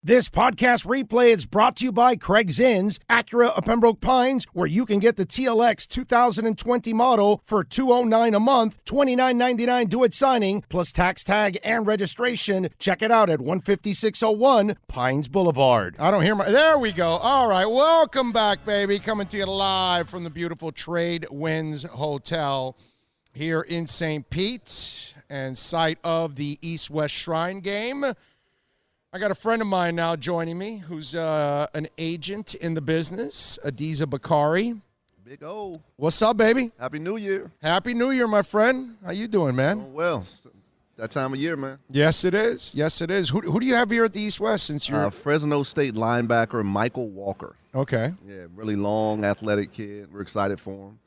This podcast replay is brought to you by Craig's Inns, Acura of Pembroke Pines, where you can get the TLX 2020 model for $209 a month, $29.99 due at signing, plus tax tag and registration. Check it out at 15601 Pines Boulevard. I don't hear my... There we go. All right, welcome back, baby. Coming to you live from the beautiful Trade Winds Hotel here in St. Pete and site of the East-West Shrine game. I got a friend of mine now joining me who's an agent in the business, Adisa Bakari. Big O. What's up, baby? Happy New Year. Happy New Year, my friend. How you doing, man? Oh, well, that time of year, man. Yes, it is. Yes, it is. Who do you have here at the East-West since you're Fresno State linebacker Michael Walker. Okay. Yeah, really long, athletic kid. We're excited for him.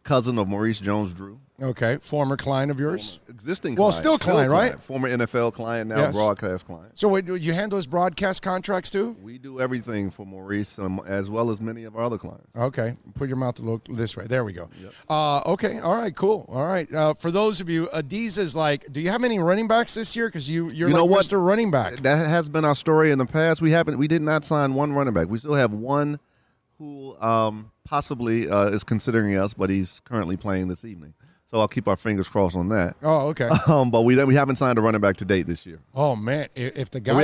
Cousin of Maurice Jones-Drew. Okay. Former client of yours? Existing client. Well, still client, right? Former NFL client, now Yes. broadcast client. So wait, do you handle his broadcast contracts too? We do everything for Maurice, as well as many of our other clients. Okay. Put your mouth a little this way. There we go. Yep. Okay. All right. Cool. All right. For those of you, Adisa's like, do you have any running backs this year? Because you're like Mr. Running Back. That has been our story in the past. We did not sign one running back. We still have one who possibly is considering us, but he's currently playing this evening. So I'll keep our fingers crossed on that. Oh, okay. But we haven't signed a running back to date this year. Oh man, if the guy we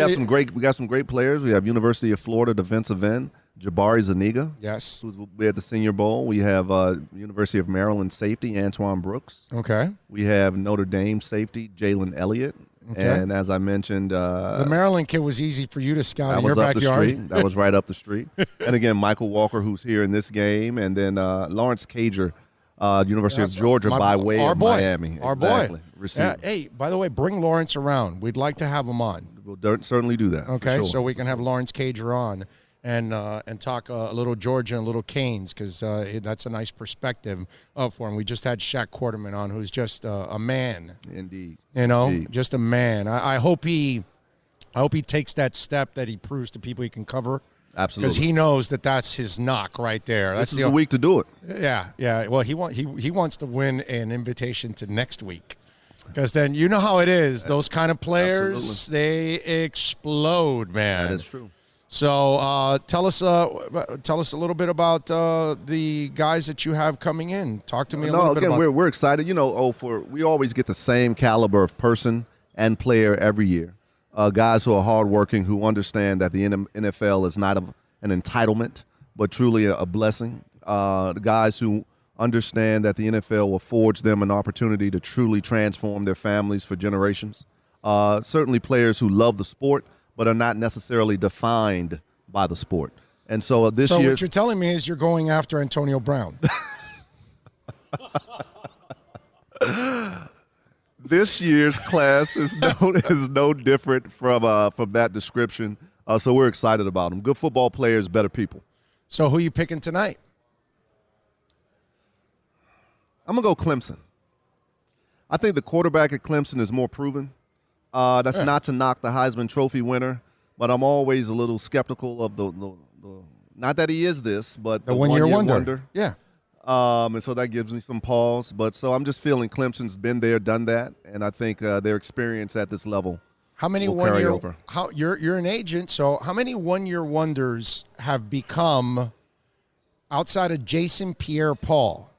got some great players. We have University of Florida defensive end Jabari Zuniga. Yes. Who's at the Senior Bowl. We have University of Maryland safety Antoine Brooks. Okay. We have Notre Dame safety Jalen Elliott. Okay. And as I mentioned, the Maryland kid was easy for you to scout in your backyard. backyard. That was right up the street. And again, Michael Walker, who's here in this game, and then Lawrence Cager. University of Georgia by way of Miami. Our exactly. boy. Hey, by the way, bring Lawrence around. We'd like to have him on. We'll certainly do that. Okay, sure. so we can have Lawrence Cager on and talk a little Georgia and a little Canes because that's a nice perspective for him. We just had Shaq Quarterman on, who's just a man. Indeed. Just a man. I hope he takes that step that he proves to people he can cover. Absolutely, because he knows that's his knock right there. That's the week to do it. Yeah. Well, he wants to win an invitation to next week, because then you know how it is. Those kind of players, Absolutely. They explode, man. That is true. So tell us a little bit about the guys that you have coming in. Talk to me a little bit about. We're excited. We always get the same caliber of person and player every year. Guys who are hardworking, who understand that the NFL is not an entitlement, but truly a blessing. The guys who understand that the NFL will afford them an opportunity to truly transform their families for generations. Certainly players who love the sport, but are not necessarily defined by the sport. And so this year... So what you're telling me is you're going after Antonio Brown. This year's class is no different from that description. So we're excited about them. Good football players, better people. So who are you picking tonight? I'm going to go Clemson. I think the quarterback at Clemson is more proven. That's not to knock the Heisman Trophy winner, but I'm always a little skeptical of the not that he is this, but the one-year wonder. Yeah. And so that gives me some pause. But so I'm just feeling Clemson's been there, done that, and I think their experience at this level will carry over. You're an agent, so how many one-year wonders have become outside of Jason Pierre-Paul?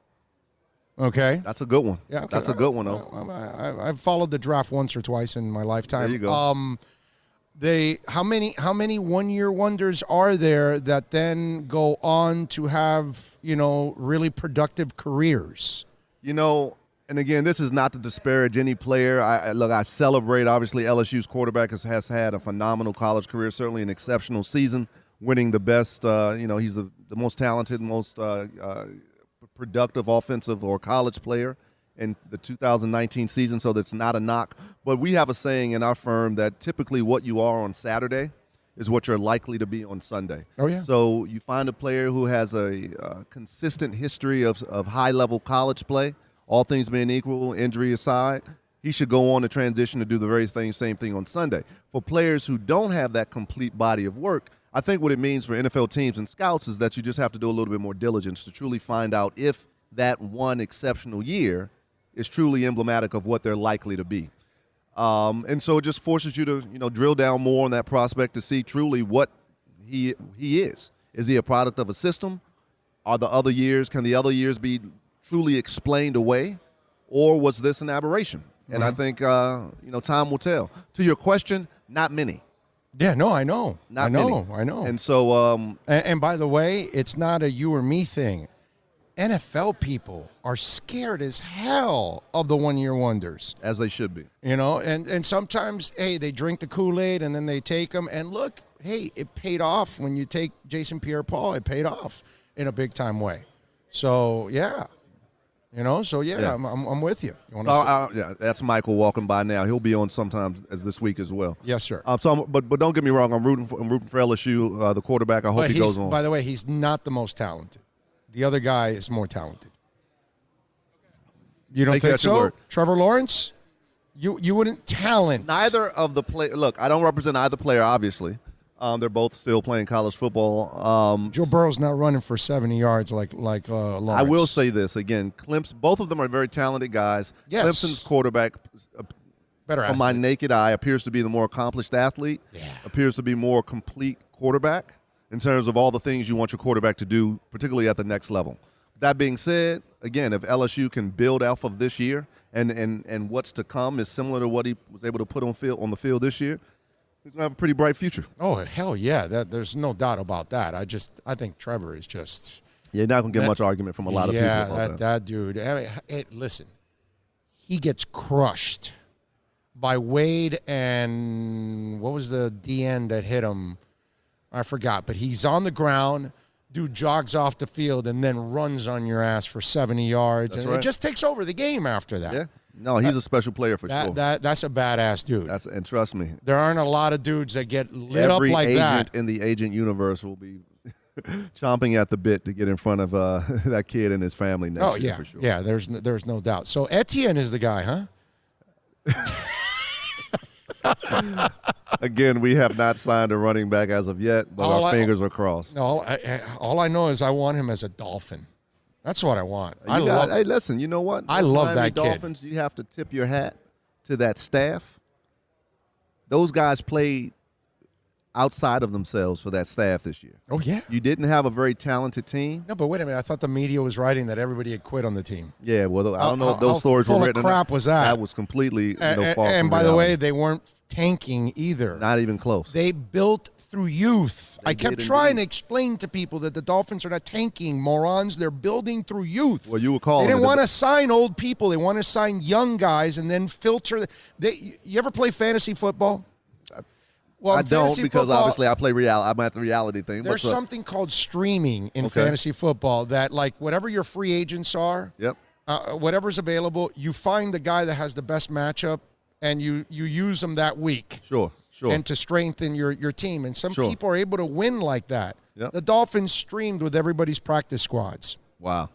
Okay, that's a good one. Yeah, okay. That's a good one. Though. I've followed the draft once or twice in my lifetime. There you go. How many one-year wonders are there that then go on to have, really productive careers? And again, this is not to disparage any player. I celebrate, obviously, LSU's quarterback has had a phenomenal college career, certainly an exceptional season, winning the best, he's the most talented, most productive offensive or college player in the 2019 season, so that's not a knock. But we have a saying in our firm that typically what you are on Saturday is what you're likely to be on Sunday. Oh, yeah. So you find a player who has a consistent history of high-level college play, all things being equal, injury aside, he should go on to transition to do the very same thing on Sunday. For players who don't have that complete body of work, I think what it means for NFL teams and scouts is that you just have to do a little bit more diligence to truly find out if that one exceptional year is truly emblematic of what they're likely to be. And so it just forces you to, drill down more on that prospect to see truly what he is. Is he a product of a system? Can the other years be truly explained away? Or was this an aberration? And I think, time will tell. To your question, not many. Yeah, no, I know. Not many. many. I know. And so and by the way, it's not a you or me thing. NFL people are scared as hell of the one-year wonders. as they should be. And sometimes, hey, they drink the Kool-Aid and then they take them. And look, hey, it paid off when you take Jason Pierre-Paul. It paid off in a big-time way. So, yeah. Yeah. I'm with you. That's Michael walking by now. He'll be on sometimes as this week as well. Yes, sir. But don't get me wrong. I'm rooting for LSU, the quarterback. I hope he goes on. By the way, he's not the most talented. The other guy is more talented. You don't think so? Trevor Lawrence? You wouldn't talent. Neither of the play. Look, I don't represent either player, obviously. They're both still playing college football. Joe Burrow's not running for 70 yards like Lawrence. I will say this again. Clemson, both of them are very talented guys. Yes. Clemson's quarterback, better from my naked eye, appears to be the more accomplished athlete. Yeah. Appears to be more complete quarterback in terms of all the things you want your quarterback to do, particularly at the next level. That being said, again, if LSU can build off of this year and what's to come is similar to what he was able to put on the field this year, he's going to have a pretty bright future. Oh, hell yeah. There's no doubt about that. I think Trevor is just – You're not going to get much argument from a lot of people about that. Yeah, that dude. Listen, he gets crushed by Wade and what was the DN that hit him? I forgot. But he's on the ground. Dude jogs off the field and then runs on your ass for 70 yards. That's and right. It just takes over the game after that. Yeah. No, he's a special player for sure. That's a badass dude. And trust me, there aren't a lot of dudes that get lit up like every that. agent in the agent universe will be chomping at the bit to get in front of that kid and his family next year for sure. Yeah, there's no doubt. So Etienne is the guy, huh? Again, we have not signed a running back as of yet, but our fingers are crossed. No, all I know is I want him as a Dolphin. That's what I want. Hey, listen, you know what? I love Miami that kid. Dolphins, you have to tip your hat to that staff. Those guys played outside of themselves for that staff this year. Oh, yeah. You didn't have a very talented team. No, but wait a minute. I thought the media was writing that everybody had quit on the team. Yeah, well, I don't know if those stories were written. How full of crap was that? That was completely far and from by reality. the way, they weren't tanking either. Not even close. They built through youth. I kept did trying indeed. to explain to people that the Dolphins are not tanking, morons. They're building through youth. Well, you were calling They didn't it want to sign old people. They want to sign young guys and then filter. You ever play fantasy football? Well, I don't because football, obviously I play reality. I'm at the reality thing. There's something called streaming in fantasy football that, like, whatever your free agents are, Yep. Whatever's available, you find the guy that has the best matchup and you use them that week. Sure. And to strengthen your team. And some Sure. people are able to win like that. Yep. The Dolphins streamed with everybody's practice squads. Wow.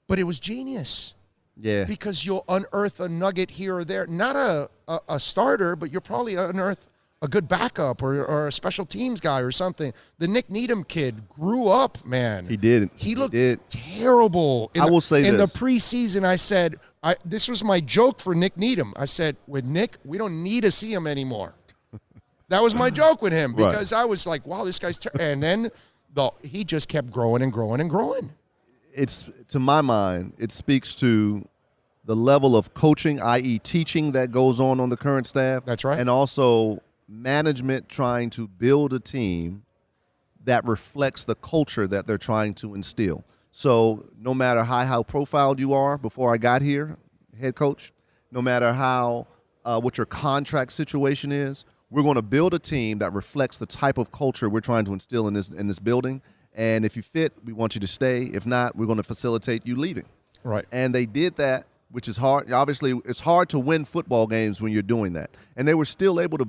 But it was genius. Yeah. Because you'll unearth a nugget here or there. Not a starter, but you'll probably unearth a good backup or a special teams guy or something. The Nick Needham kid grew up, man. He did. He looked terrible. I will say in this. the preseason, I said, this was my joke for Nick Needham. I said, with Nick, we don't need to see him anymore. That was my joke with him because I was like, wow, this guy's and then he just kept growing and growing and growing. It's, to my mind, it speaks to the level of coaching, i.e. teaching, that goes on the current staff. That's right. And also management trying to build a team that reflects the culture that they're trying to instill. So no matter how profiled you are before I got here, head coach, no matter how what your contract situation is, we're going to build a team that reflects the type of culture we're trying to instill in this building. And if you fit, we want you to stay. If not, we're going to facilitate you leaving. Right. And they did that, which is hard. Obviously, it's hard to win football games when you're doing that. And they were still able to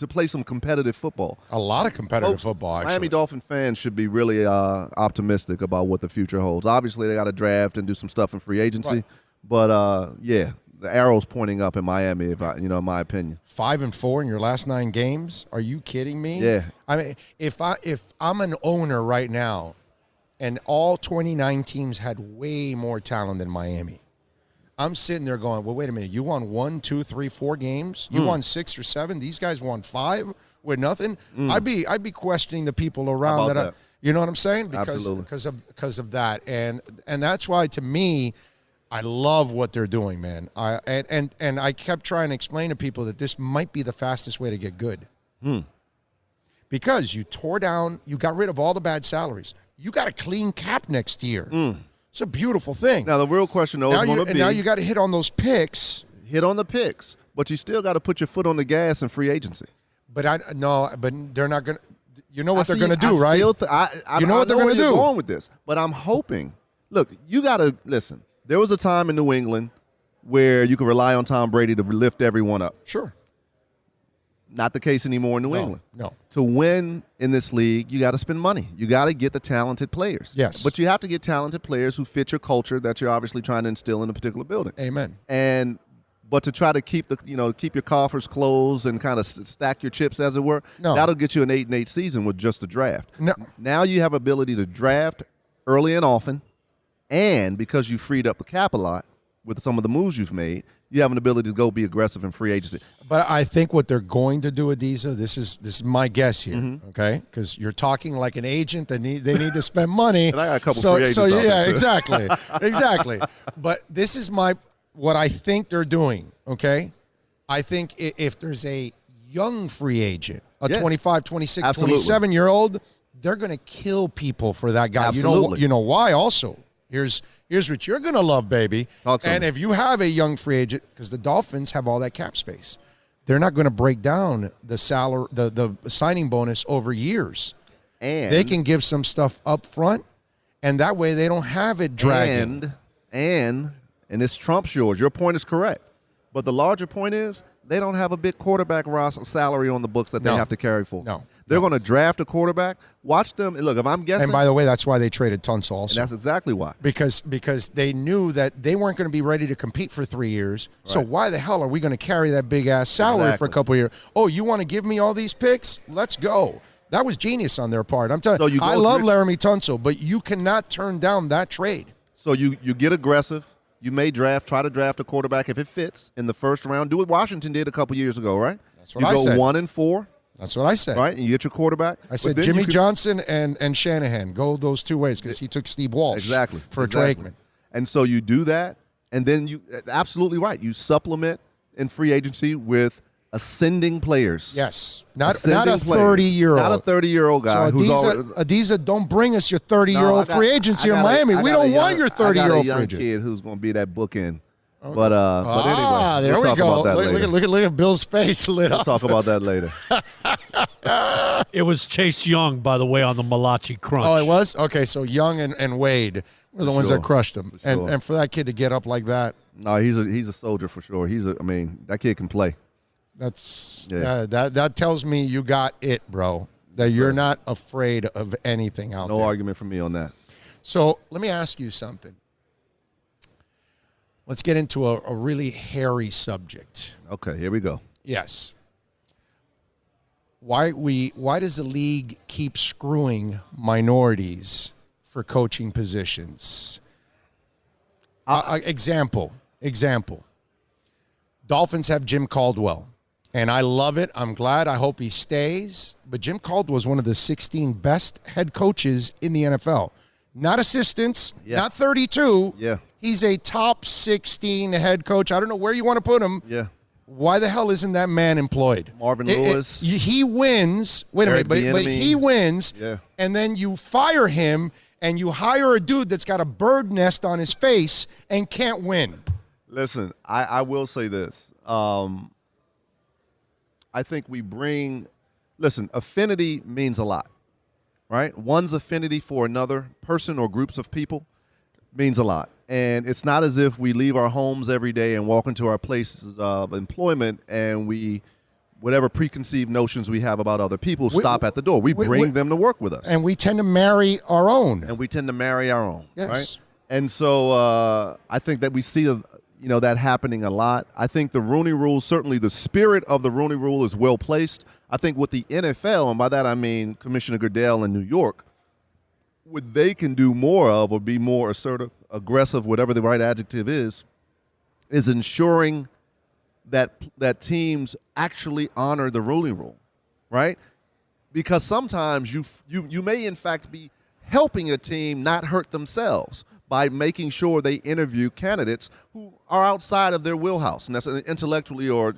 play some competitive football. A lot of competitive football, actually. Miami Dolphin fans should be really optimistic about what the future holds. Obviously, they got to draft and do some stuff in free agency. Right. But, the arrow's pointing up in Miami, in my opinion. 5-4 in your last 9 games? Are you kidding me? Yeah. I mean, if I'm an owner right now, and all 29 teams had way more talent than Miami, I'm sitting there going, well, wait a minute. You won 1, 2, 3, 4 games. You won 6 or 7. These guys won 5 with nothing. I'd be questioning the people around that. You know what I'm saying? Because of that, and that's why, to me, I love what they're doing, man. And I kept trying to explain to people that this might be the fastest way to get good. Because you tore down, you got rid of all the bad salaries. You got a clean cap next year. It's a beautiful thing. Now, the real question, though, is going to be... now you got to hit on those picks. Hit on the picks. But you still got to put your foot on the gas in free agency. But they're not going to... You know what they're going to do, right? You know what they're going to do. Going with this. But I'm hoping... Look, you got to... Listen, there was a time in New England where you could rely on Tom Brady to lift everyone up. Sure. Not the case anymore in New England. No. To win in this league, you got to spend money. You got to get the talented players. Yes. But you have to get talented players who fit your culture that you're obviously trying to instill in a particular building. Amen. But to try to keep keep your coffers closed and kind of stack your chips, as it were, that'll get you an 8-8 season with just the draft. No. Now you have ability to draft early and often, and because you freed up the cap a lot with some of the moves you've made, you have an ability to go be aggressive in free agency. But I think what they're going to do, Adisa, this is my guess here, okay? Because you're talking like an agent. They need to spend money. And I got a couple free agents out there, too. exactly. But this is what I think they're doing, okay? I think if there's a young free agent, a 25, 26, 27-year-old, they're going to kill people for that guy. Absolutely. You know why also? Here's what you're going to love, baby. And if you have a young free agent, because the Dolphins have all that cap space, they're not going to break down the salary, the signing bonus over years. And they can give some stuff up front, and that way they don't have it dragging. And this trumps yours. Your point is correct. But the larger point is they don't have a big quarterback roster salary on the books that they have to carry for. No. They're going to draft a quarterback. Watch them. Look, if I'm guessing. And by the way, that's why they traded Tunsil also. And that's exactly why. Because they knew that they weren't going to be ready to compete for 3 years. Right. So why the hell are we going to carry that big-ass salary for a couple of years? Oh, you want to give me all these picks? Let's go. That was genius on their part. I'm telling you, I love Laramie Tunsil, but you cannot turn down that trade. So you get aggressive. You may try to draft a quarterback if it fits in the first round. Do what Washington did a couple years ago, right? That's what I said. You go 1-4. That's what I said. Right, and you get your quarterback. I said Jimmy Johnson and Shanahan. Go those 2 ways because he took Steve Walsh for Trey Aikman. And so you do that, and then you – absolutely right. You supplement in free agency with ascending players. Yes. Not a 30-year-old. Not a 30-year-old guy. So Adisa, don't bring us your 30-year-old free agents here in Miami. We don't want your 30-year-old free agent. I got a young kid who's going to be that bookend. But anyway, there we'll we go. Look at Bill's face lit up. We'll talk about that later. It was Chase Young, by the way, on the Malachi Crunch. Oh, it was? Okay, so Young and Wade were the ones that crushed him. And for that kid to get up like that. No, he's a soldier for sure. That kid can play. That tells me you got it, bro. That you're not afraid of anything out there. No argument from me on that. So let me ask you something. Let's get into a really hairy subject. Okay, here we go. Yes. Why does the league keep screwing minorities for coaching positions? Example. Dolphins have Jim Caldwell, and I love it. I'm glad. I hope he stays. But Jim Caldwell is one of the 16 best head coaches in the NFL. Not assistants, not 32. Yeah. He's a top 16 head coach. I don't know where you want to put him. Yeah. Why the hell isn't that man employed? Marvin Lewis. He wins. Wait a minute, but he wins, and then you fire him, and you hire a dude that's got a bird nest on his face and can't win. Listen, I will say this. I think affinity means a lot, right? One's affinity for another person or groups of people means a lot. And it's not as if we leave our homes every day and walk into our places of employment and whatever preconceived notions we have about other people stop at the door. We bring them to work with us. And we tend to marry our own. Yes. Right? And so I think that we see that happening a lot. I think the Rooney Rule, certainly the spirit of the Rooney Rule is well placed. I think with the NFL, and by that I mean Commissioner Goodell in New York, what they can do more of or be more assertive, aggressive, whatever the right adjective is is ensuring that teams actually honor the ruling rule, right? Because sometimes you may in fact be helping a team not hurt themselves by making sure they interview candidates who are outside of their wheelhouse, and that's intellectually or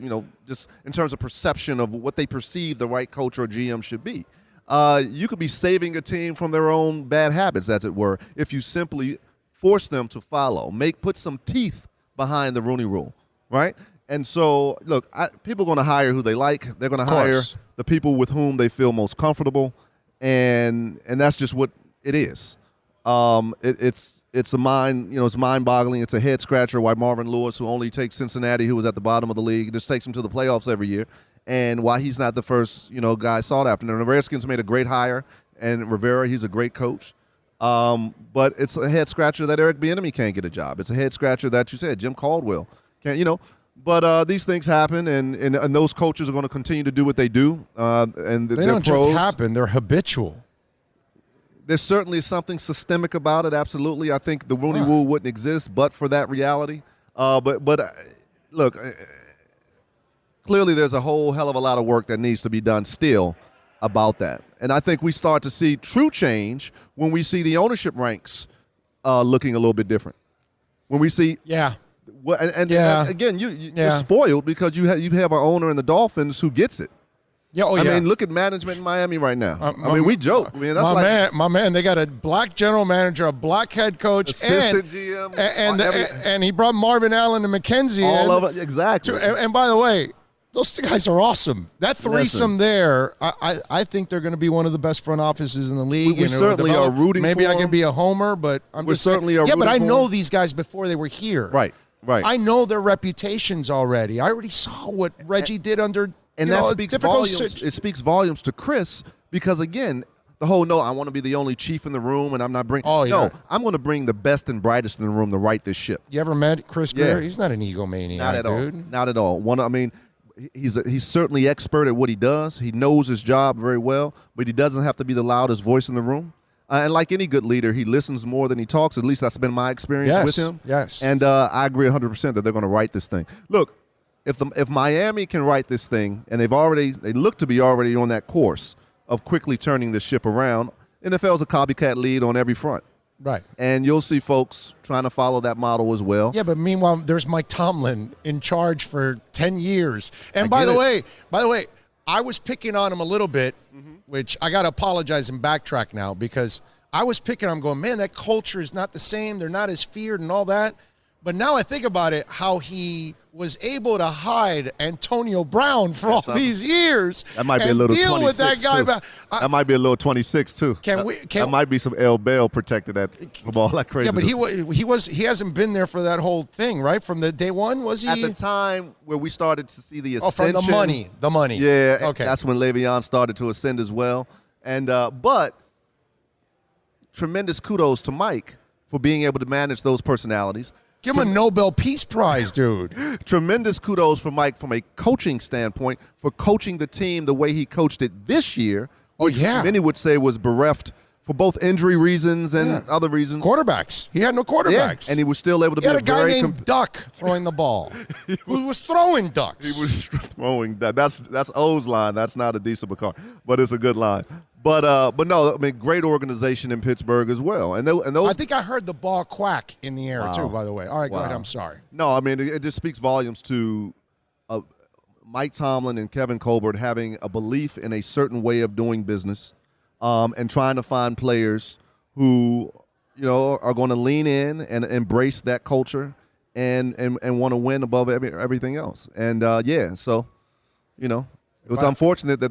just in terms of perception of what they perceive the right coach or GM should be. You could be saving a team from their own bad habits, as it were, if you simply force them to follow, put some teeth behind the Rooney Rule, right? And so, look, people are going to hire who they like. They're going to hire the people with whom they feel most comfortable, and that's just what it is. It's a it's mind-boggling. It's a head scratcher. Why Marvin Lewis, who only takes Cincinnati, who was at the bottom of the league, just takes them to the playoffs every year, and why he's not the first guy sought after. And the Redskins made a great hire, and Rivera, he's a great coach. But it's a head scratcher that Eric Bieniemy can't get a job. It's a head scratcher that you said Jim Caldwell can't. But these things happen, and those coaches are going to continue to do what they do. And they don't just happen; they're habitual. There's certainly something systemic about it. Absolutely, I think the Rooney Rule wouldn't exist but for that reality. But look, clearly there's a whole hell of a lot of work that needs to be done still about that. And I think we start to see true change when we see the ownership ranks looking a little bit different. When we see Well, and again, you're spoiled because you have an owner in the Dolphins who gets it. Yeah, I mean, look at management in Miami right now. We joke. I mean, that's my man. They got a black general manager, a black head coach, assistant GM, and he brought Marvin Allen and McKenzie all over exactly. And by the way, those two guys are awesome. That threesome there, I think they're going to be one of the best front offices in the league. We certainly are rooting. Maybe for I can be a homer, but we certainly are. Yeah, but I know them. these guys before they were here. Right. I know their reputations already. I already saw what Reggie did under. And that speaks volumes. It speaks volumes to Chris because, again, the whole I want to be the only chief in the room and I'm not bringing. No, I'm going to bring the best and brightest in the room to right this ship. You ever met Chris Greer? He's not an egomaniac, not at dude. all. Not at all. He's certainly expert at what he does. He knows his job very well, but he doesn't have to be the loudest voice in the room. And like any good leader, he listens more than he talks. At least that's been my experience with him. Yes. And I agree 100% that they're going to right this thing. Look. If Miami can right this thing, and they look to be already on that course of quickly turning the ship around, NFL's a copycat lead on every front. Right. And you'll see folks trying to follow that model as well. Yeah, but meanwhile, there's Mike Tomlin in charge for 10 years. And by the way, I was picking on him a little bit, which I got to apologize and backtrack now because I was picking on him going, man, that culture is not the same. They're not as feared and all that. But now I think about it, how he was able to hide Antonio Brown for all these years. That might be a little deal 26 with that guy. That might be a little 26 too. That might be some L. Bell protected that football like crazy. Yeah, but he hasn't been there for that whole thing, right? From the day one, was he? At the time where we started to see the ascension. Oh, from the money. Yeah, okay. That's when Le'Veon started to ascend as well. And but tremendous kudos to Mike for being able to manage those personalities. Give him a Nobel Peace Prize, dude. Tremendous kudos for Mike from a coaching standpoint for coaching the team the way he coached it this year. Which many would say was bereft for both injury reasons and other reasons. Quarterbacks. He had no quarterbacks. Yeah, and he was still able to be a guy named Duck throwing the ball. Who was throwing ducks. He was throwing ducks. That's O's line. That's not Adisa Bakari, but it's a good line. But no, I mean, great organization in Pittsburgh as well. And those. I think I heard the ball quack in the air too. By the way, all right, go ahead. I'm sorry. No, I mean it just speaks volumes to Mike Tomlin and Kevin Colbert having a belief in a certain way of doing business, and trying to find players who are going to lean in and embrace that culture and want to win above everything else. And so it was unfortunate that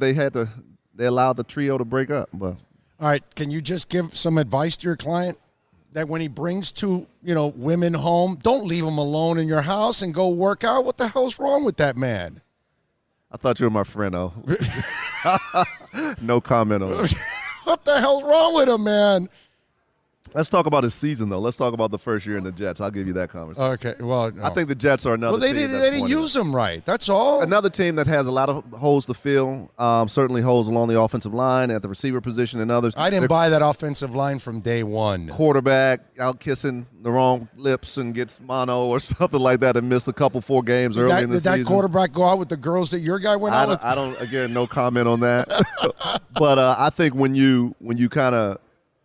they allowed the trio to break up. But all right, can you just give some advice to your client that when he brings two, women home, don't leave them alone in your house and go work out? What the hell's wrong with that man? I thought you were my friend, though. No comment on it. What the hell's wrong with him, man? Let's talk about his season, though. Let's talk about the first year in the Jets. I'll give you that conversation. Okay, well, no. I think the Jets are another team. They didn't use him right. That's all. Another team that has a lot of holes to fill, certainly holes along the offensive line, at the receiver position, and others. I didn't buy that offensive line from day one. Quarterback out kissing the wrong lips and gets mono or something like that and missed a couple 4 games early in the season. Did that quarterback go out with the girls that your guy went out with? I don't. Again, no comment on that. But I think when you kind of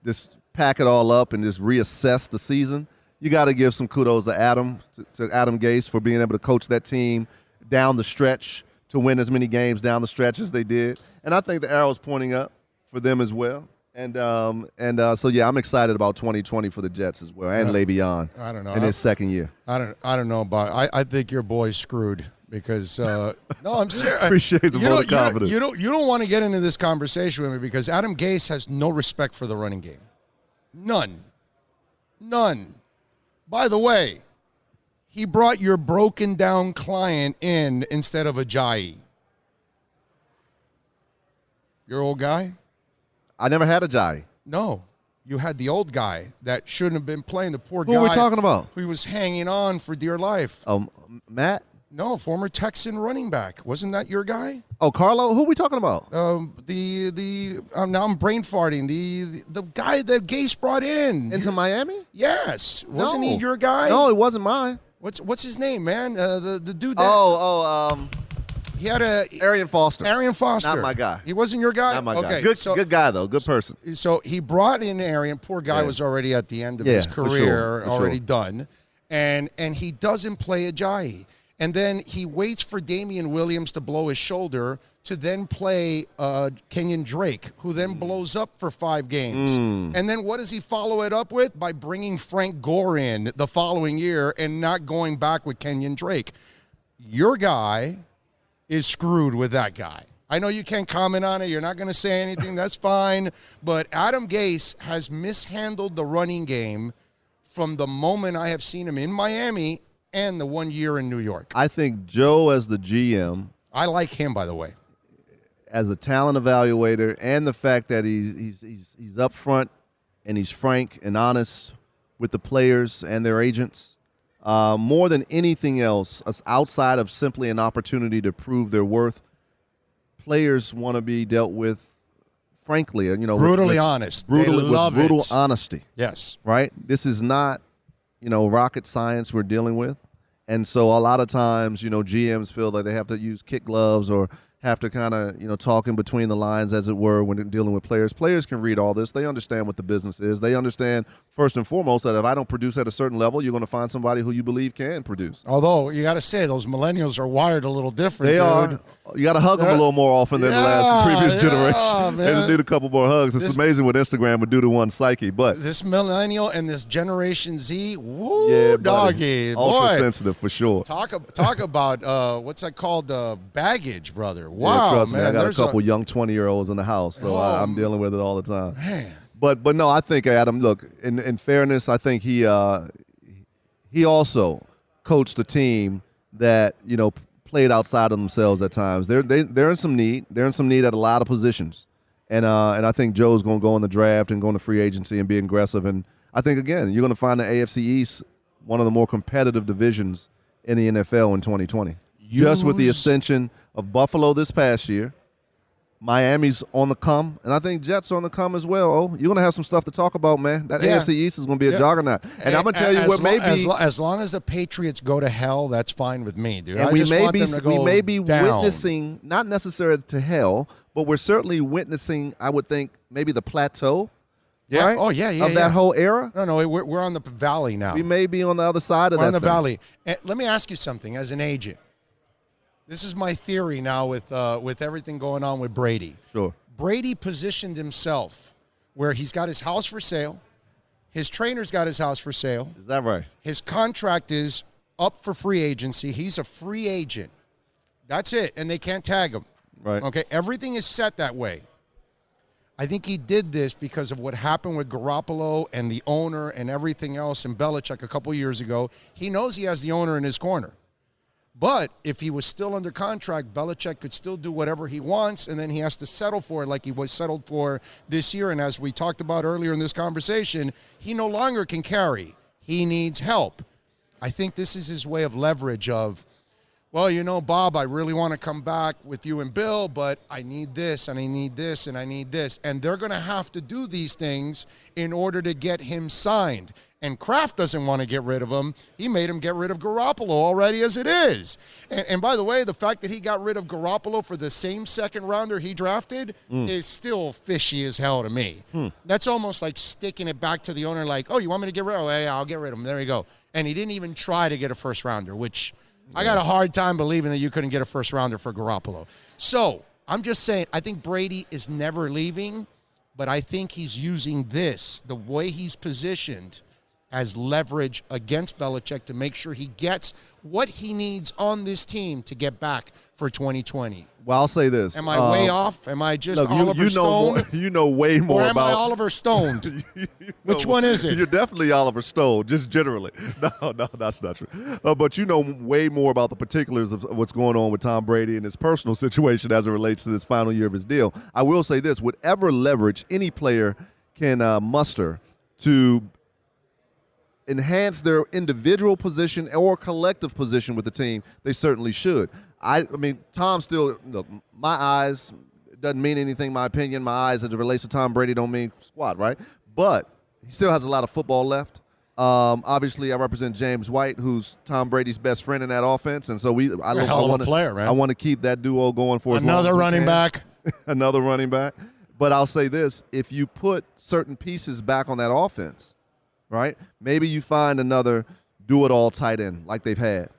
just pack it all up and just reassess the season, you got to give some kudos to Adam Gase for being able to coach that team down the stretch to win as many games down the stretch as they did. And I think the arrow's pointing up for them as well. And so yeah, I'm excited about 2020 for the Jets as well, and Le'Veon. I don't know. In his second year. I don't know about. I think your boy's screwed because no, I'm serious. Appreciate the vote of confidence. You don't want to get into this conversation with me because Adam Gase has no respect for the running game. None. By the way, he brought your broken down client in instead of Ajayi. Your old guy? I never had Ajayi. No. You had the old guy that shouldn't have been playing. The poor guy. Who are we talking about? Who was hanging on for dear life. Matt? No, former Texan running back. Wasn't that your guy? Oh, Carlo? Who are we talking about? Now I'm brain farting. The guy that Gase brought in. Into Miami? Yes. Wasn't he your guy? No, it wasn't mine. What's his name, man? The dude that he had Arian Foster. Arian Foster. Not my guy. He wasn't your guy? Not my guy. Good guy, though. Good person. So he brought in Arian. Poor guy was already at the end of his career, already done. And he doesn't play Ajayi. And then he waits for Damian Williams to blow his shoulder to then play Kenyon Drake, who then blows up for 5 games. And then what does he follow it up with? By bringing Frank Gore in the following year and not going back with Kenyon Drake. Your guy is screwed with that guy. I know you can't comment on it. You're not going to say anything. That's fine. But Adam Gase has mishandled the running game from the moment I have seen him in Miami and the 1 year in New York. I think Joe, as the GM, I like him, by the way, as a talent evaluator, and the fact that he's upfront and he's frank and honest with the players and their agents, more than anything else, outside of simply an opportunity to prove their worth, players want to be dealt with frankly, brutally honest. Brutal honesty. Yes, right. This is not rocket science we're dealing with. And so a lot of times, GMs feel like they have to use kid gloves or have to kind of, talk in between the lines, as it were, when they're dealing with players. Players can read all this. They understand what the business is. They understand, first and foremost, that if I don't produce at a certain level, you're going to find somebody who you believe can produce. Although, you got to say, those millennials are wired a little different, They are. You got to hug them a little more often than the previous generation. They just need a couple more hugs. It's amazing what Instagram would do to one's psyche. But this millennial and this Generation Z, woo, doggy. Ultra boy. sensitive for sure. Talk about, what's that called, baggage, brother. Wow, yeah, trust me, man. I got a couple young 20-year-olds in the house, so I'm dealing with it all the time. Man. But no, I think, Adam, look, in fairness, I think he also coached a team that, played outside of themselves at times. They're in some need. They're in some need at a lot of positions. And I think Joe's going to go in the draft and go into free agency and be aggressive. And I think, again, you're going to find the AFC East one of the more competitive divisions in the NFL in 2020. Just with the ascension of Buffalo this past year, Miami's on the come, and I think Jets are on the come as well. Oh, you're going to have some stuff to talk about, man. That AFC East is going to be a juggernaut. And I'm going to tell you what may be. As long as the Patriots go to hell, that's fine with me, dude. And we may be witnessing, not necessarily to hell, but we're certainly witnessing, I would think, maybe the plateau. Yeah. Right? Oh, yeah. Of that whole era. No, we're on the valley now. We may be on the other side of that. We're on the thing. valley. And let me ask you something as an agent. This is my theory now with everything going on with Brady. Sure. Brady positioned himself where he's got his house for sale. His trainer's got his house for sale. Is that right? His contract is up for free agency. He's a free agent. That's it. And they can't tag him. Right. Okay. Everything is set that way. I think he did this because of what happened with Garoppolo and the owner and everything else in Belichick a couple years ago. He knows he has the owner in his corner. But if he was still under contract, Belichick could still do whatever he wants, and then he has to settle for it like he was settled for this year. And as we talked about earlier in this conversation, he no longer can carry. He needs help. I think this is his way of leverage of, well, you know, Bob, I really want to come back with you and Bill, but I need this, and I need this, and I need this. And they're going to have to do these things in order to get him signed. And Kraft doesn't want to get rid of him. He made him get rid of Garoppolo already as it is. And by the way, the fact that he got rid of Garoppolo for the same second rounder he drafted is still fishy as hell to me. That's almost like sticking it back to the owner like, oh, you want me to get rid of him? Oh, yeah, I'll get rid of him. There you go. And he didn't even try to get a first rounder, which I got a hard time believing that you couldn't get a first rounder for Garoppolo. So I'm just saying, I think Brady is never leaving, but I think he's using this, the way he's positioned, as leverage against Belichick to make sure he gets what he needs on this team to get back for 2020. Well, I'll say this. Am I way off? Am I just look, Oliver Stone? You know way more or about. am I Oliver Stoned? Which one is it? You're definitely Oliver Stone, just generally. No, that's not true. But you know way more about the particulars of what's going on with Tom Brady and his personal situation as it relates to this final year of his deal. I will say this. Whatever leverage any player can muster to enhance their individual position or collective position with the team, they certainly should. I mean, Tom still, look, my eyes, doesn't mean anything, my opinion, my eyes as it relates to Tom Brady don't mean squat, right? But he still has a lot of football left. Obviously, I represent James White, who's Tom Brady's best friend in that offense, and so I want to keep that duo going for another running back. Another running back. But I'll say this, if you put certain pieces back on that offense, right? Maybe you find another do-it-all tight end like they've had.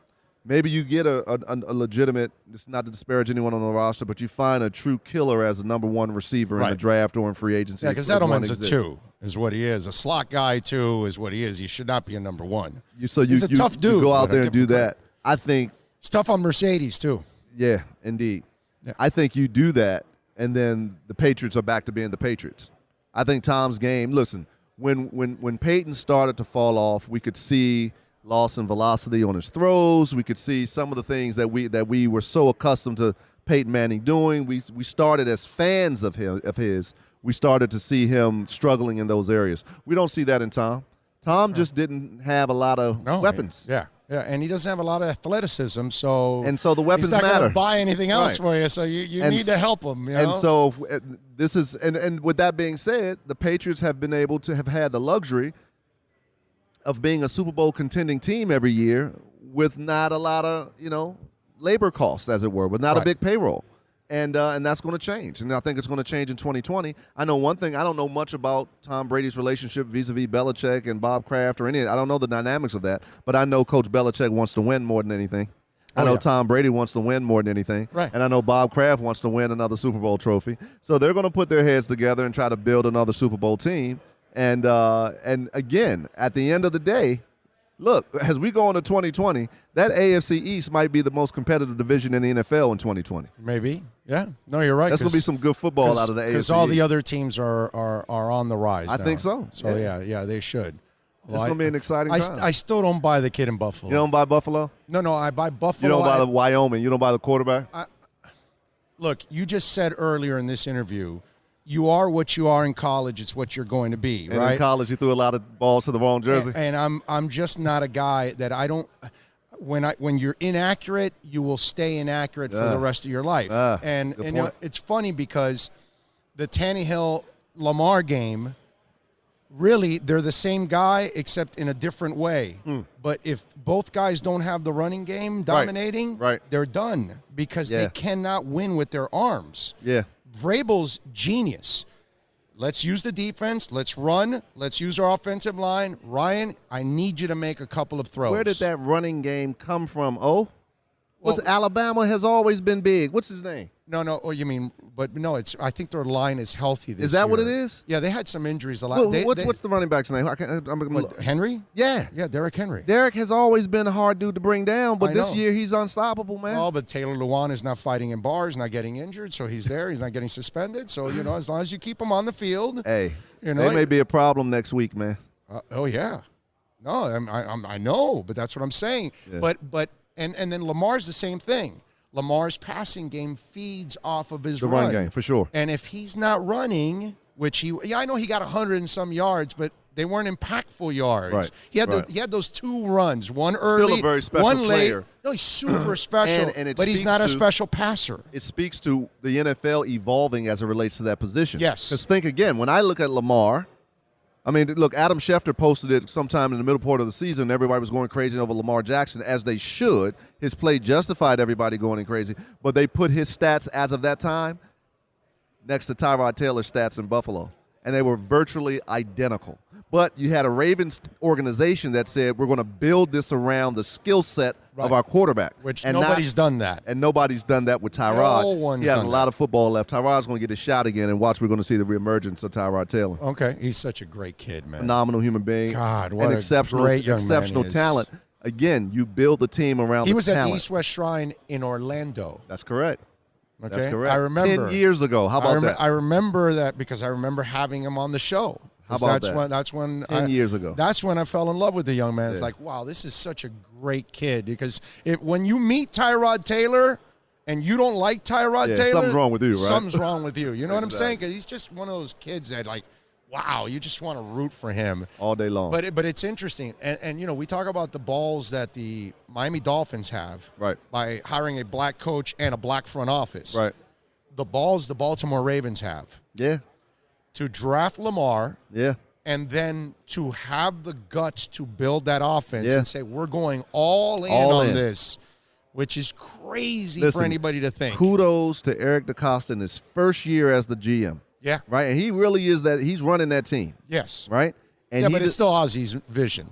Maybe you get a legitimate, it's not to disparage anyone on the roster, but you find a true killer as a number one receiver in the draft or in free agency. Yeah, because Edelman's a 2 is what he is. A slot guy, 2 is what he is. He should not be a number 1. He's a tough dude. You go out there and do that. I think it's tough on Mercedes, too. Yeah, indeed. Yeah. I think you do that, and then the Patriots are back to being the Patriots. I think Tom's game, listen, when Peyton started to fall off, we could see loss in velocity on his throws. We could see some of the things that we were so accustomed to Peyton Manning doing. We started as fans of his. We started to see him struggling in those areas. We don't see that in Tom. Tom just didn't have a lot of weapons. Yeah, and he doesn't have a lot of athleticism, so the weapons he's not matter. Going to buy anything else for you, so you need to help him. You know? And so this is and with that being said, the Patriots have been able to have had the luxury of being a Super Bowl contending team every year with not a lot of labor costs, as it were, with not a big payroll. And that's going to change. And I think it's going to change in 2020. I know one thing. I don't know much about Tom Brady's relationship vis-a-vis Belichick and Bob Kraft or any of it. I don't know the dynamics of that. But I know Coach Belichick wants to win more than anything. I know Tom Brady wants to win more than anything. Right. And I know Bob Kraft wants to win another Super Bowl trophy. So they're going to put their heads together and try to build another Super Bowl team. And again, at the end of the day, look, as we go into 2020, that AFC East might be the most competitive division in the NFL in 2020. Maybe. Yeah. No, you're right. That's going to be some good football out of the AFC. Because all the other teams are on the rise now. I think so. So, yeah, they should. It's going to be an exciting time. I still don't buy the kid in Buffalo. You don't buy Buffalo? No, I buy Buffalo. You don't buy the Wyoming? You don't buy the quarterback? Look, you just said earlier in this interview, you are what you are in college. It's what you're going to be, and right? In college, you threw a lot of balls to the wrong jersey. And I'm just not a guy that I don't. When you're inaccurate, you will stay inaccurate for the rest of your life. And it's funny because the Tannehill Lamar game, really, they're the same guy except in a different way. But if both guys don't have the running game dominating, they're done because they cannot win with their arms. Yeah. Vrabel's genius. Let's use the defense. Let's run. Let's use our offensive line. Ryan, I need you to make a couple of throws. Where did that running game come from? Alabama has always been big. What's his name? No. Oh, you mean? But no, I think their line is healthy this year. Is that what it is? Yeah, they had some injuries. What's the running back's name? Henry? Yeah, Derrick Henry. Derrick has always been a hard dude to bring down, but this year he's unstoppable, man. Oh, but Taylor Lewan is not fighting in bars, not getting injured, so he's there. He's not getting suspended. So as long as you keep him on the field, they may be a problem next week, man. Oh yeah, no, I know, but that's what I'm saying. Yeah. But And then Lamar's the same thing. Lamar's passing game feeds off of his run game, for sure. And if he's not running, which I know he got 100 and some yards, but they weren't impactful yards. Right. He had those 2 runs, one early, Still a very special one late. player. No, he's super special, and but he's not a special passer. It speaks to the NFL evolving as it relates to that position. Yes. Because think again, when I look at Lamar, I mean, look, Adam Schefter posted it sometime in the middle part of the season. Everybody was going crazy over Lamar Jackson, as they should. His play justified everybody going crazy. But they put his stats as of that time next to Tyrod Taylor's stats in Buffalo. And they were virtually identical. But you had a Ravens organization that said, we're going to build this around the skill set of our quarterback. Which nobody's done that. And nobody's done that with Tyrod. No one's he has done a lot that. of football left. Tyrod's going to get his shot again, and watch, we're going to see the reemergence of Tyrod Taylor. Okay, he's such a great kid, man. Phenomenal human being. God, what an a exceptional, great young exceptional man he is. talent. Again, you build the team around He the was talent. at the East West Shrine in Orlando. That's correct. Okay? That's correct. I remember 10 years ago. How about that? I remember that because I remember having him on the show. How about That's when 10 years ago. That's when I fell in love with the young man. It's Yeah. like, wow, this is such a great kid. Because when you meet Tyrod Taylor and you don't like Tyrod Taylor, something's wrong with you, right? Something's wrong with you. You know what I'm saying? Exactly. Because he's just one of those kids that, like, wow, you just want to root for him all day long. But it's interesting, and you know, we talk about the balls that the Miami Dolphins have, right, by hiring a black coach and a black front office, right. The balls the Baltimore Ravens have, to draft Lamar, and then to have the guts to build that offense and say we're going all in on this, which is crazy for anybody to think. Kudos to Eric DeCosta in his first year as the GM. Yeah. Right? And he really is that. He's running that team. Yes. Right? And but it's still Ozzy's vision.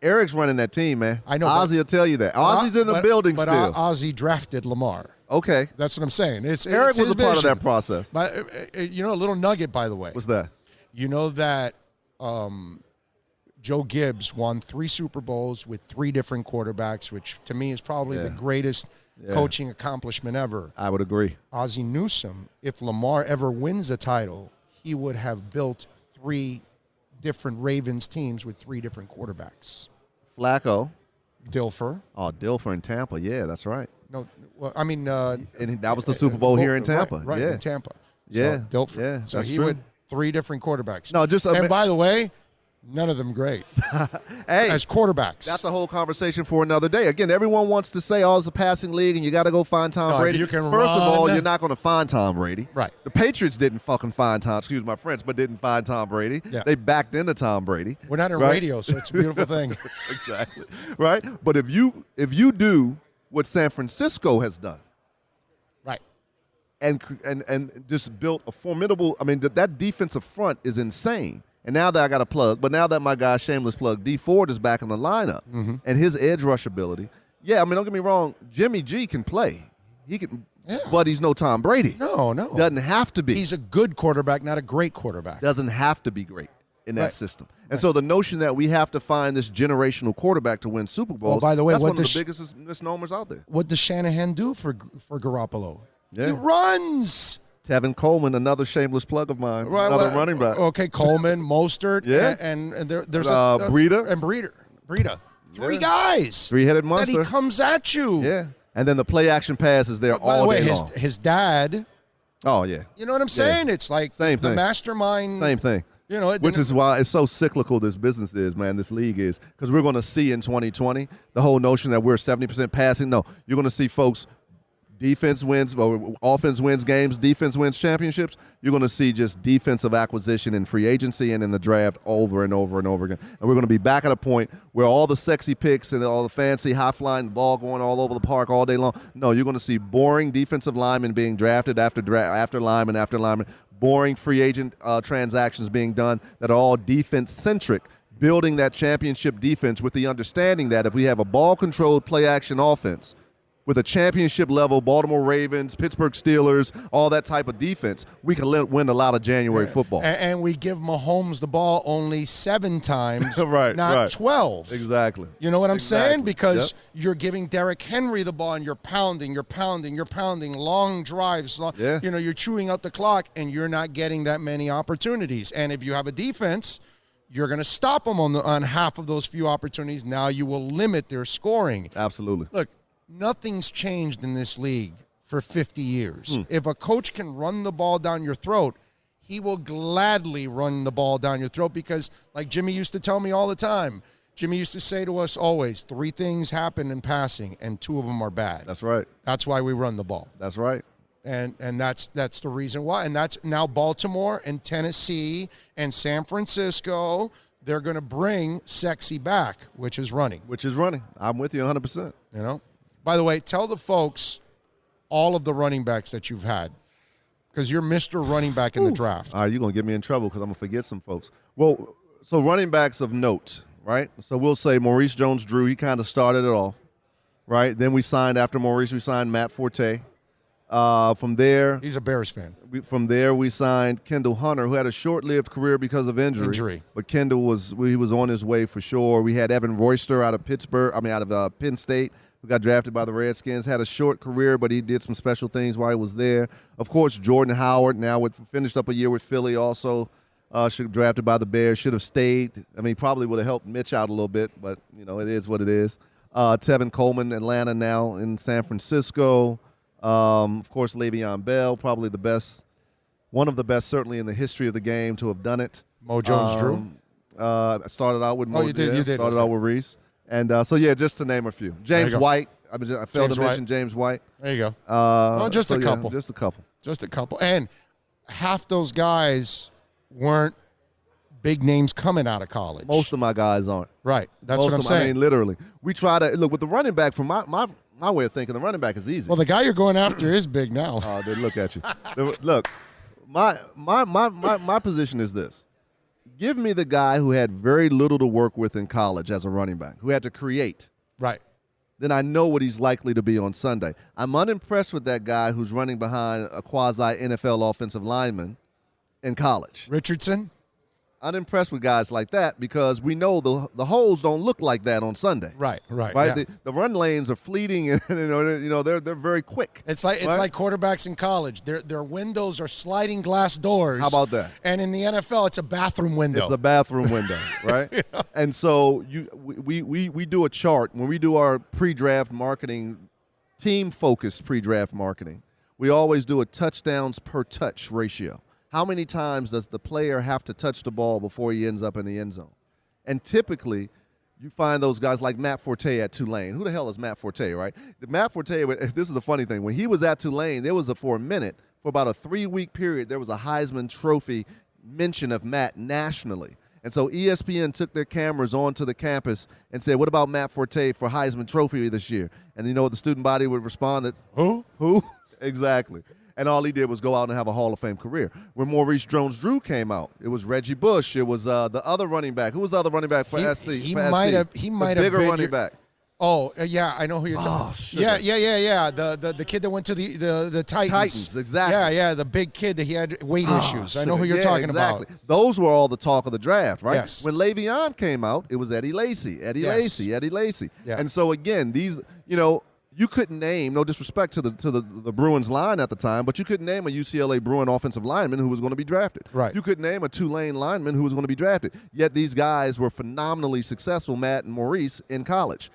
Eric's running that team, man. I know. Ozzy will tell you that. Ozzy's in the building but still. But Ozzy drafted Lamar. Okay. That's what I'm saying. Eric was a part of that process. But, you know, a little nugget, by the way. What's that? You know that Joe Gibbs won 3 Super Bowls with 3 different quarterbacks, which to me is probably the greatest coaching accomplishment ever. I would agree. Ozzie Newsome, if Lamar ever wins a title, he would have built 3 different Ravens teams with 3 different quarterbacks. Flacco. Dilfer. Oh, Dilfer in Tampa. Yeah, that's right. No, well, I mean. And that was the Super Bowl here in Tampa. Right, yeah. in Tampa. Yeah. So Dilfer. Yeah, so that's he true. would 3 different quarterbacks. No, just and by the way, none of them great. Hey, as quarterbacks. That's a whole conversation for another day. Again, everyone wants to say, it's a passing league and you got to go find Tom Brady. You can First of all, you're not going to find Tom Brady. Right. The Patriots didn't fucking find Tom, excuse my French, but didn't find Tom Brady. Yeah. They backed into Tom Brady. We're not in radio, so it's a beautiful thing. Exactly. Right? But if you do what San Francisco has done, right, and just built a formidable, I mean, that defensive front is insane. And now that I got a plug, but now that my guy, shameless plug, D Ford is back in the lineup, and his edge rush ability, I mean, don't get me wrong, Jimmy G can play. He can, but he's no Tom Brady. No. Doesn't have to be. He's a good quarterback, not a great quarterback. Doesn't have to be great in that system. And so the notion that we have to find this generational quarterback to win Super Bowls, by the way, that's one of the biggest misnomers out there. What does Shanahan do for Garoppolo? Yeah. He runs. Tevin Coleman, another shameless plug of mine, another running back. Okay, Coleman, Mostert, and there's Breida. And Breida. 3 guys. 3-headed monster. That he comes at you. Yeah. And then the play action pass is there all day long. His dad. Oh, yeah. You know what I'm saying? It's like Same thing. The mastermind. Same thing. You know, which is why it's so cyclical this business is, man, this league is. Because we're going to see in 2020 the whole notion that we're 70% passing. No, you're going to see folks, defense wins, or offense wins games, defense wins championships. You're going to see just defensive acquisition in free agency and in the draft over and over and over again. And we're going to be back at a point where all the sexy picks and all the fancy high-flying ball going all over the park all day long. No, you're going to see boring defensive linemen being drafted after lineman after lineman, boring free agent transactions being done that are all defense-centric, building that championship defense with the understanding that if we have a ball-controlled play-action offense with a championship-level Baltimore Ravens, Pittsburgh Steelers, all that type of defense, we can win a lot of January football. And we give Mahomes the ball only 7 times, right, not 12. Exactly. You know what I'm saying? Because you're giving Derrick Henry the ball and you're pounding, long drives. You know, you're chewing up the clock and you're not getting that many opportunities. And if you have a defense, you're going to stop them on half of those few opportunities. Now you will limit their scoring. Absolutely. Look, nothing's changed in this league for 50 years. If a coach can run the ball down your throat, he will gladly run the ball down your throat because, like Jimmy used to tell me all the time, Jimmy used to say to us always, 3 things happen in passing, and 2 of them are bad. That's right. That's why we run the ball. That's right. And that's the reason why. And that's now Baltimore and Tennessee and San Francisco. They're going to bring sexy back, which is running. I'm with you 100%. You know? By the way, tell the folks all of the running backs that you've had because you're Mr. Running Back in the draft. All right, you're going to get me in trouble because I'm going to forget some folks. Well, so running backs of note, right? So we'll say Maurice Jones-Drew. He kind of started it off, right? Then we signed, after Maurice, we signed Matt Forte. From there, he's a Bears fan. We signed Kendall Hunter, who had a short-lived career because of injury. But Kendall was on his way for sure. We had Evan Royster out of Penn State, who got drafted by the Redskins. Had a short career, but he did some special things while he was there. Of course, Jordan Howard. Now finished up a year with Philly. Also, drafted by the Bears. Should have stayed. I mean, probably would have helped Mitch out a little bit, but it is what it is. Tevin Coleman, Atlanta, now in San Francisco. Of course, Le'Veon Bell, probably one of the best, certainly in the history of the game to have done it. Mo Jones-Drew. Started out with Mo. You did. Started out with Reese, and just to name a few. James White. I failed to mention James White. There you go. Just a couple. Just a couple. And half those guys weren't big names coming out of college. Most of my guys aren't. Right. That's what I'm saying. I mean, literally, we try to look with the running back. From my way of thinking, the running back is easy. Well, the guy you're going after is big now. Oh, dude, look at you. Look, my position is this. Give me the guy who had very little to work with in college as a running back, who had to create. Right. Then I know what he's likely to be on Sunday. I'm unimpressed with that guy who's running behind a quasi-NFL offensive lineman in college. Richardson? Unimpressed with guys like that because we know the holes don't look like that on Sunday. Right. Yeah. The run lanes are fleeting, and they're very quick. It's like quarterbacks in college. Their windows are sliding glass doors. How about that? And in the NFL, it's a bathroom window. It's a bathroom window, right? Yeah. And so we do a chart when we do our pre-draft marketing, team-focused pre-draft marketing. We always do a touchdowns per touch ratio. How many times does the player have to touch the ball before he ends up in the end zone? And typically, you find those guys like Matt Forte at Tulane. Who the hell is Matt Forte, right? Matt Forte, this is the funny thing. When he was at Tulane, there was for about a 3-week period, there was a Heisman Trophy mention of Matt nationally. And so ESPN took their cameras onto the campus and said, what about Matt Forte for Heisman Trophy this year? And you know what the student body would respond? Who? Exactly. And all he did was go out and have a Hall of Fame career. When Maurice Jones-Drew came out, it was Reggie Bush. It was the other running back. Who was the other running back for SC? He might have been bigger running back. Oh, yeah, I know who you're talking about. Yeah. The kid that went to the Titans. Titans, exactly. Yeah, the big kid that he had weight issues. I know who you're talking about. Those were all the talk of the draft, right? Yes. When Le'Veon came out, it was Eddie Lacy. Yeah. And so, again, these, you couldn't name, no disrespect to the Bruins line at the time, but you couldn't name a UCLA Bruin offensive lineman who was going to be drafted. Right. You couldn't name a Tulane lineman who was going to be drafted. Yet these guys were phenomenally successful, Matt and Maurice, in college,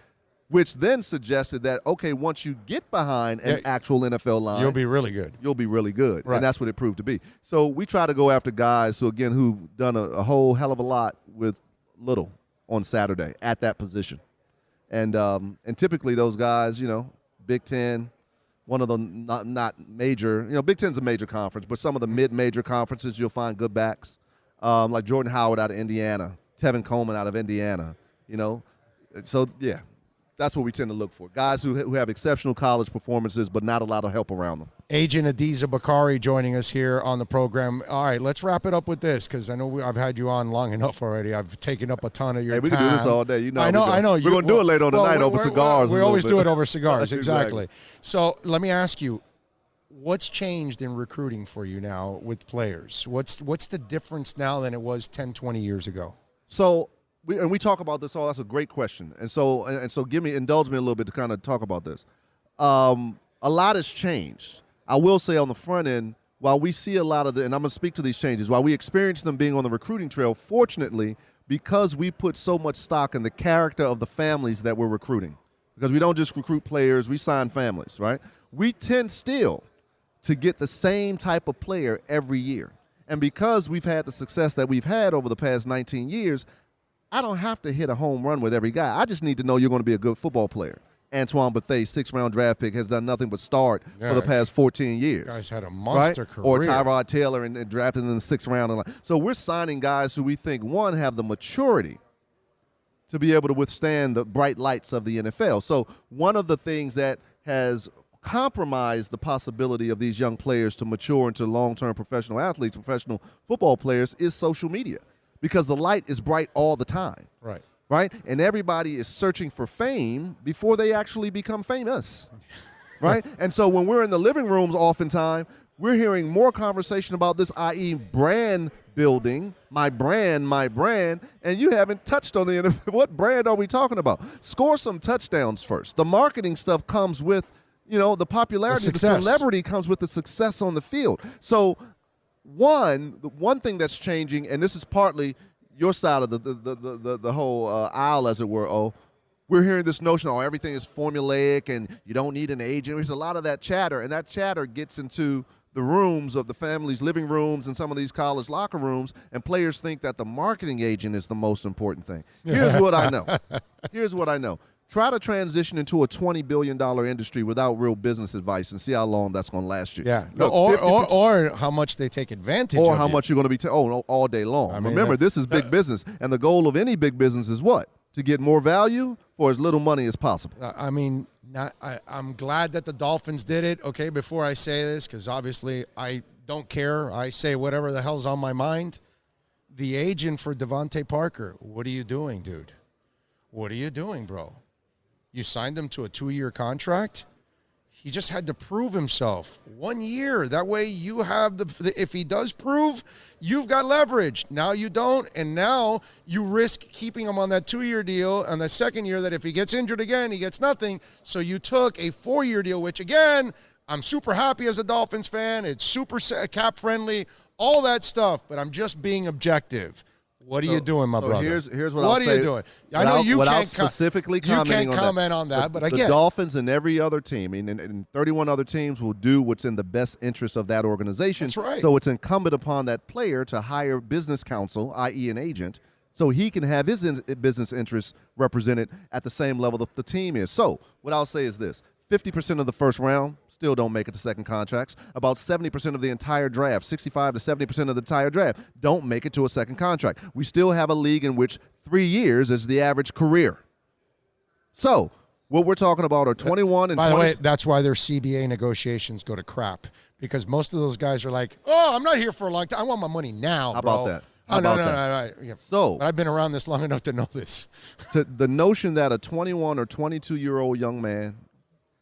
which then suggested that, okay, once you get behind an actual NFL line, you'll be really good. Right. And that's what it proved to be. So we try to go after guys who've done a whole hell of a lot with little on Saturday at that position. And typically those guys, Big Ten, one of the not major, Big Ten's a major conference, but some of the mid-major conferences you'll find good backs, like Jordan Howard out of Indiana, Tevin Coleman out of Indiana, So, yeah, that's what we tend to look for. Guys who have exceptional college performances but not a lot of help around them. Agent Adisa Bakari joining us here on the program. All right, let's wrap it up with this because I know I've had you on long enough already. I've taken up a ton of your time. We can do this all day. I know. We're going to do it later on tonight over cigars. We always do it over cigars, exactly. So let me ask you, what's changed in recruiting for you now with players? What's the difference now than it was 10, 20 years ago? So we talk about this all. That's a great question. And so indulge me a little bit to kind of talk about this. A lot has changed. I will say on the front end, while we see a lot of and I'm going to speak to these changes, while we experience them being on the recruiting trail, fortunately, because we put so much stock in the character of the families that we're recruiting, because we don't just recruit players, we sign families, right? We tend still to get the same type of player every year. And because we've had the success that we've had over the past 19 years, I don't have to hit a home run with every guy. I just need to know you're going to be a good football player. Antoine Bethea, 6th-round draft pick, has done nothing but start for the past 14 years. Guy's had a monster career. Or Tyrod Taylor and drafted in the 6th round. So we're signing guys who we think, one, have the maturity to be able to withstand the bright lights of the NFL. So one of the things that has compromised the possibility of these young players to mature into long-term professional athletes, professional football players, is social media, because the light is bright all the time. Right? And everybody is searching for fame before they actually become famous, right? And so when we're in the living rooms oftentimes, we're hearing more conversation about this, i.e. brand building, my brand, and you haven't touched on the what brand are we talking about? Score some touchdowns first. The marketing stuff comes with, the popularity, the celebrity comes with the success on the field. So the one thing that's changing, and this is partly your side of the whole aisle, as it were, we're hearing this notion, everything is formulaic and you don't need an agent. There's a lot of that chatter, and that chatter gets into the rooms of the families' living rooms and some of these college locker rooms, and players think that the marketing agent is the most important thing. Here's what I know. Try to transition into a $20 billion industry without real business advice and see how long that's going to last you. Yeah. Or how much they take advantage of or how much you're going to be all day long. Remember, this is big business, and the goal of any big business is what? To get more value for as little money as possible. I'm glad that the Dolphins did it, okay, before I say this, because obviously I don't care. I say whatever the hell's on my mind. The agent for Devontae Parker, what are you doing, dude? What are you doing, bro? You signed him to a 2-year contract. He just had to prove himself 1 year. That way you have if he does prove, you've got leverage. Now you don't, and now you risk keeping him on that 2-year deal, and the second year that if he gets injured again, he gets nothing. So you took a 4-year deal, which again, I'm super happy as a Dolphins fan. It's super cap friendly, all that stuff, but I'm just being objective. What are you doing, my brother? Here's what I'll say. What are you doing? I know you can't specifically you can't comment on that, but I get the Dolphins and every other team, and 31 other teams will do what's in the best interest of that organization. That's right. So it's incumbent upon that player to hire business counsel, i.e. an agent, so he can have his business interests represented at the same level that the team is. So what I'll say is this: 50% of the first round still don't make it to second contracts. About 70% of the entire draft, 65 to 70% of the entire draft, don't make it to a second contract. We still have a league in which 3 years is the average career. So what we're talking about are 21 and 20. By the way, that's why their CBA negotiations go to crap, because most of those guys are like, I'm not here for a long time. I want my money now, How bro. about that? No. Yeah. So, but I've been around this long enough to know this. The notion that a 21 or 22-year-old young man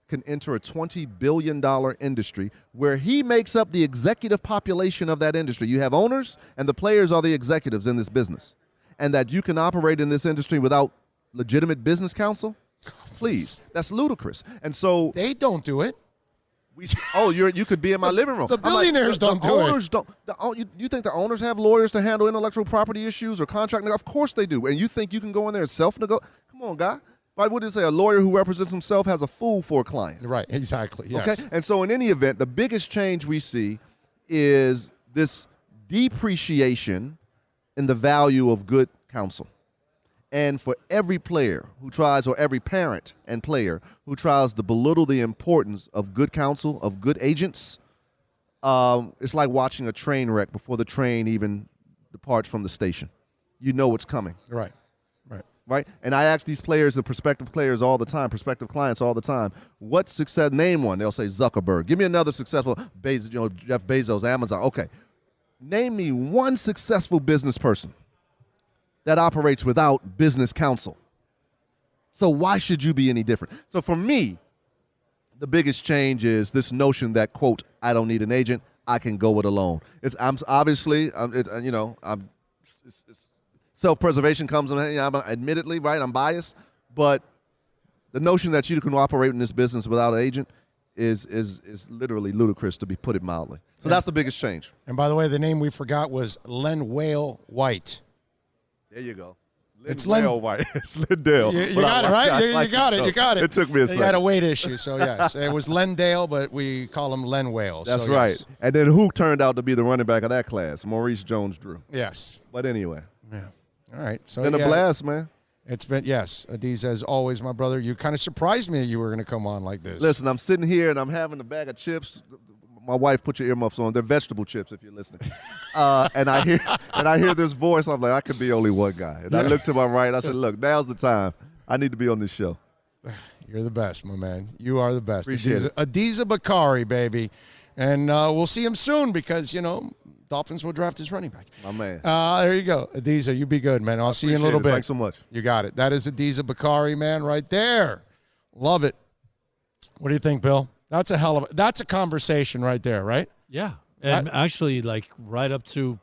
can enter a $20 billion industry where he makes up the executive population of that industry. You have owners, and the players are the executives in this business. And that you can operate in this industry without legitimate business counsel? Please. That's ludicrous. And so they don't do it. You could be in my living room. The billionaires don't do it. You think the owners have lawyers to handle intellectual property issues or contract? Of course they do. And you think you can go in there and self-negotiate? Come on, guy. Why would it say a lawyer who represents himself has a fool for a client? Right, exactly, yes. Okay, and so in any event, the biggest change we see is this depreciation in the value of good counsel. And for every player who tries, or every parent and player who tries to belittle the importance of good counsel, of good agents, it's like watching a train wreck before the train even departs from the station. You know it's coming. Right? And I ask these players, the prospective players all the time, prospective clients all the time, what success, name one. They'll say Zuckerberg. Give me another successful, Jeff Bezos, Amazon. Okay. Name me one successful business person that operates without business counsel. So why should you be any different? So for me, the biggest change is this notion that, quote, I don't need an agent, I can go it alone. Self-preservation comes in, I'm admittedly, right, I'm biased, but the notion that you can operate in this business without an agent is literally ludicrous, to put it mildly. So that's the biggest change. And by the way, the name we forgot was Len Whale White. There you go. It's Lindale White. It's Lindale. You got it, right? You got it. You got it. It took me a second. You got a weight issue, so yes. It was Lendale, but we call him Len Whale. That's so, right. Yes. And then who turned out to be the running back of that class? Maurice Jones-Drew. Yes. But anyway. Yeah. All right. So Been a blast, man. It's been, yes. Adisa, as always, my brother, you kind of surprised me that you were going to come on like this. Listen, I'm sitting here and I'm having a bag of chips. My wife put your earmuffs on. They're vegetable chips, if you're listening. And I hear this voice. I'm like, I could be only one guy. And I looked to my right. I said, look, now's the time. I need to be on this show. You're the best, my man. You are the best. Appreciate it. Adisa Bakari, baby. And we'll see him soon because, Dolphins will draft his running back. My man. There you go. Adisa, you be good, man. I'll see you in a little bit. Thanks so much. You got it. That is Adisa Bakari, man, right there. Love it. What do you think, Bill? That's a conversation right there, right? Yeah. And actually, like right up to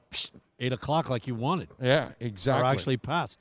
8 o'clock like you wanted. Yeah, exactly. Or actually past.